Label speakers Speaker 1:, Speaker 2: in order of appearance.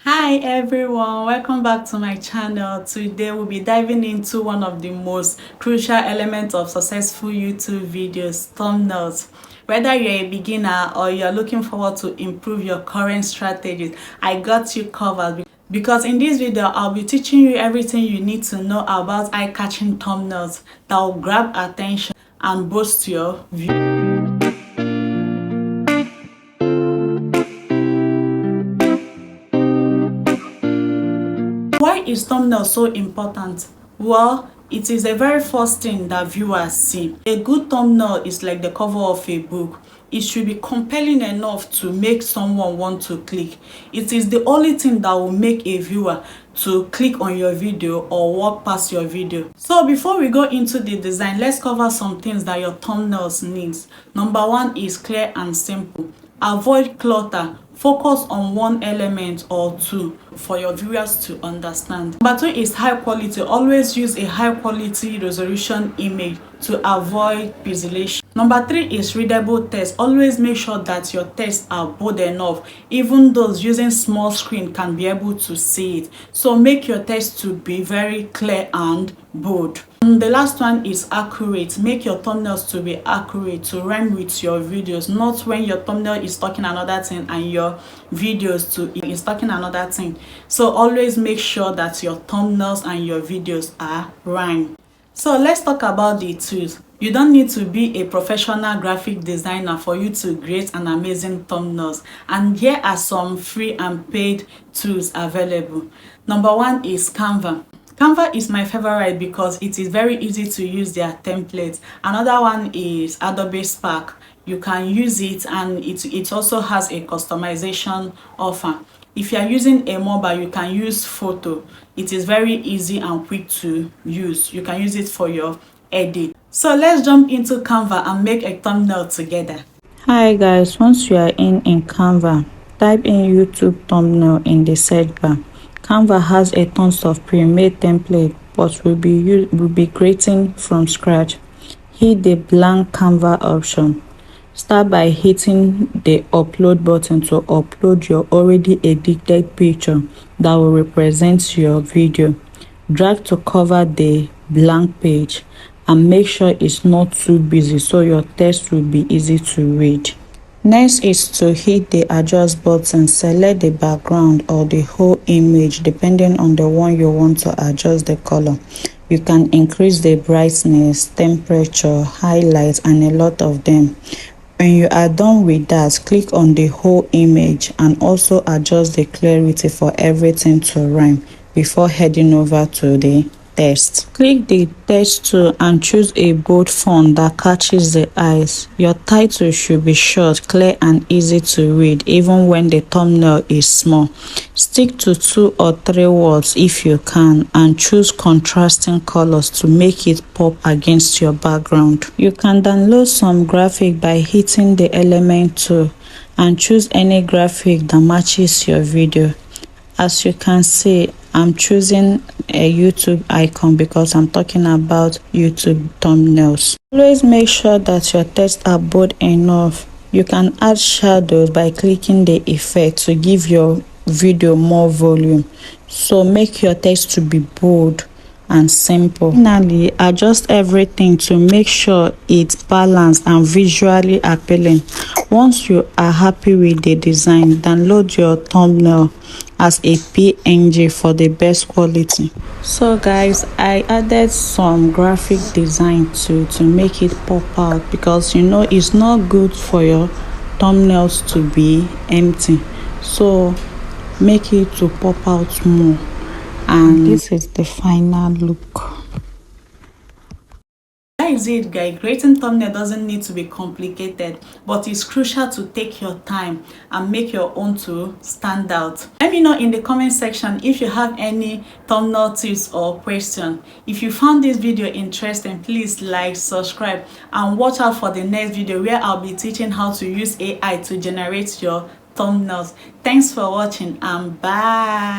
Speaker 1: Hi everyone, welcome back to my channel. Today we'll be diving into one of the most crucial elements of successful YouTube videos, thumbnails. Whether you're a beginner or you're looking forward to improve your current strategies, I got you covered because in this video I'll be teaching you everything you need to know about eye-catching thumbnails that will grab attention and boost your view. Why is thumbnail so important? Well, it is the very first thing that viewers see. A good thumbnail is like the cover of a book. It should be compelling enough to make someone want to click. It is the only thing that will make a viewer to click on your video or walk past your video. So before we go into the design, let's cover some things that your thumbnails needs. Number one is clear and simple. Avoid clutter. Focus on one element or two for your viewers to understand. Number two is high quality. Always use a high quality resolution image to avoid pixelation. Number three is readable text. Always make sure that your texts are bold enough. Even those using small screen can be able to see it. So make your text to be very clear and bold. And the last one is accurate. Make your thumbnails to be accurate, to rhyme with your videos, not when your thumbnail is talking another thing and your videos is talking another thing. So always make sure that your thumbnails and your videos are rhyme. So let's talk about the tools. You don't need to be a professional graphic designer for you to create an amazing thumbnails. And here are some free and paid tools available. Number one is Canva. Canva is my favorite because it is very easy to use their templates. Another one is Adobe Spark. You can use it and it also has a customization offer. If you are using a mobile, you can use photo. It is very easy and quick to use. You can use it for your edit. So let's jump into Canva and make a thumbnail together.
Speaker 2: Hi guys, once you are in Canva, type in YouTube thumbnail in the search bar. Canva has a tons of pre-made template, but we'll be creating from scratch. Hit the blank Canva option. Start by hitting the upload button to upload your already edited picture that will represent your video. Drag to cover the blank page and make sure it's not too busy so your text will be easy to read. Next is to hit the adjust button. Select the background or the whole image depending on the one you want to adjust the color. You can increase the brightness, temperature, highlights, and a lot of them. When you are done with that, click on the whole image and also adjust the clarity for everything to rhyme before heading over to the text. Click the text tool and choose a bold font that catches the eyes. Your title should be short, clear, and easy to read even when the thumbnail is small. Stick to 2 or 3 words if you can and choose contrasting colors to make it pop against your background. You can download some graphic by hitting the element tool and choose any graphic that matches your video. As you can see, I'm choosing a YouTube icon because I'm talking about YouTube thumbnails. Always make sure that your text are bold enough. You can add shadows by clicking the effect to give your video more volume. So make your text to be bold and simple. Finally, adjust everything to make sure it's balanced and visually appealing. Once you are happy with the design, download your thumbnail as a PNG for the best quality. So guys, I added some graphic design to make it pop out because you know it's not good for your thumbnails to be empty. So make it to pop out more. And this is the final look.
Speaker 1: That is it, guys. Creating thumbnail doesn't need to be complicated, but it's crucial to take your time and make your own to stand out. Let me know in the comment section if you have any thumbnail tips or question. If you found this video interesting, please like, subscribe, and watch out for the next video where I'll be teaching how to use AI to generate your thumbnails. Thanks for watching and bye.